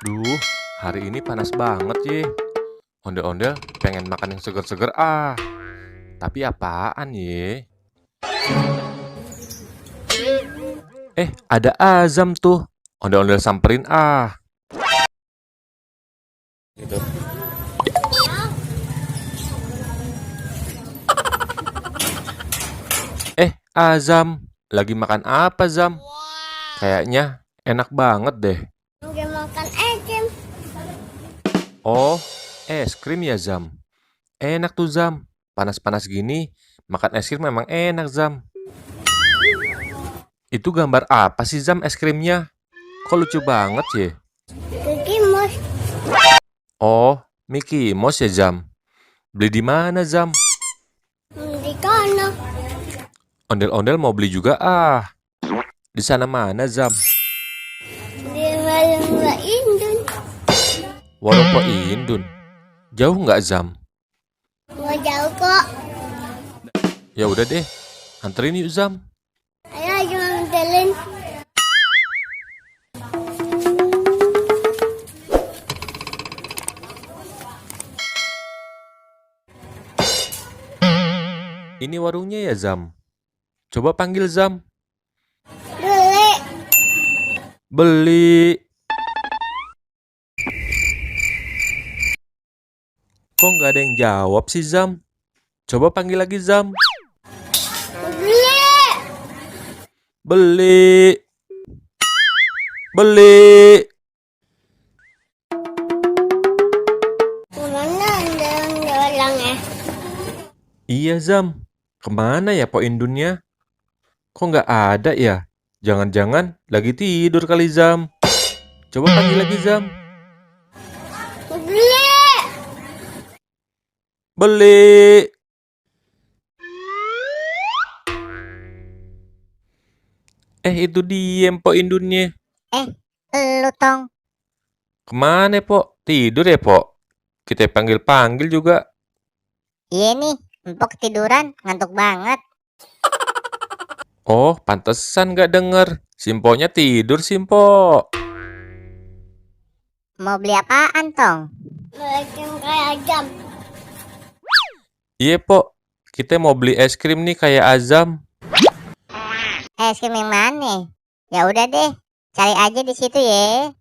Duh, hari ini panas banget ye. Ondel-ondel pengen makan yang seger-seger ah. Tapi apaan ye? Ada Azam tuh. Ondel-ondel samperin ah. Gitu. Azam, lagi makan apa Zam? Kayaknya enak banget deh. Udah makan es krim. Oh, es krim ya Zam. Enak tuh Zam. Panas-panas gini, makan es krim memang enak Zam. Itu gambar apa sih Zam es krimnya? Kok lucu banget ya? Kiki mus. Oh, Mickey Mouse ya Zam. Beli di mana Zam? Di kono. Ondel-ondel mau beli juga ah. Di sana mana Zam? Di warung Mbak Indun. Warung Po Indun. Jauh nggak Zam? Nggak jauh kok. Ya udah deh, anterin yuk Zam. Ayo jangan nganterin. Ini warungnya ya Zam. Coba panggil Zam. Beli. Beli. Kok nggak ada yang jawab sih Zam? Coba panggil lagi Zam. Beli. Beli. Beli. Kemana anda orang ya? Iya Zam. Kemana ya Po Indunnya? Kok nggak ada ya? Jangan-jangan lagi tidur kali Zam. Coba panggil lagi Zam. Beli. Beli. Itu diem Po Indunnya. Lu tong. Kemana Po? Tidur ya Po? Kita panggil-panggil juga. Iya nih, empok tiduran, ngantuk banget. Oh, pantesan nggak denger. Simponya tidur, Simpo. Mau beli apaan tong? Beli kayak jam. Iya, Po. Kita mau beli es krim nih kayak Azam. Es krim yang mana? Ya udah deh, cari aja di situ ya.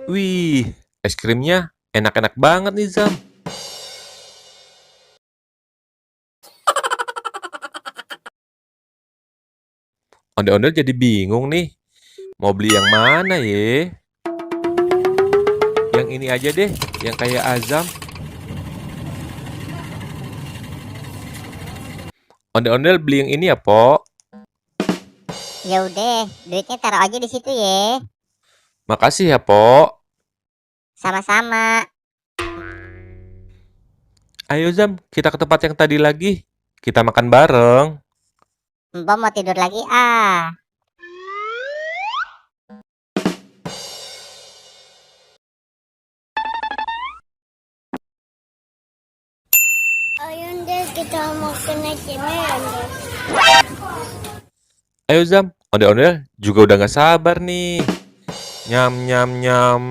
Wih, es krimnya enak-enak banget nih, Zam. Ondel-ondel jadi bingung nih. Mau beli yang mana ya? Yang ini aja deh, yang kayak Azam. Ondel-ondel beli yang ini ya, Po. Ya udah, duitnya taruh aja di situ ya. Makasih ya, Po. Sama-sama. Ayo, Zam, kita ke tempat yang tadi lagi. Kita makan bareng. Mbak mau tidur lagi ah. Ayo deh kita makan nasi merah. Ayo Zam, ondel-ondel juga udah gak sabar nih. Nyam nyam nyam.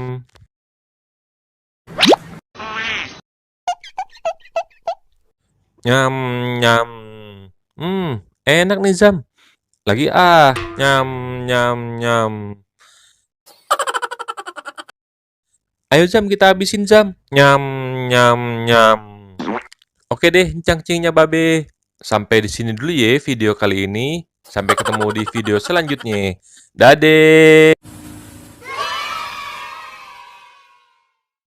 Nyam nyam. Enak nih Zam. Lagi ah, nyam nyam nyam. Ayo Zam, kita habisin Zam. Nyam nyam nyam. Oke deh, cangcingnya babe. Sampai di sini dulu ya video kali ini. Sampai ketemu di video selanjutnya. Dadah.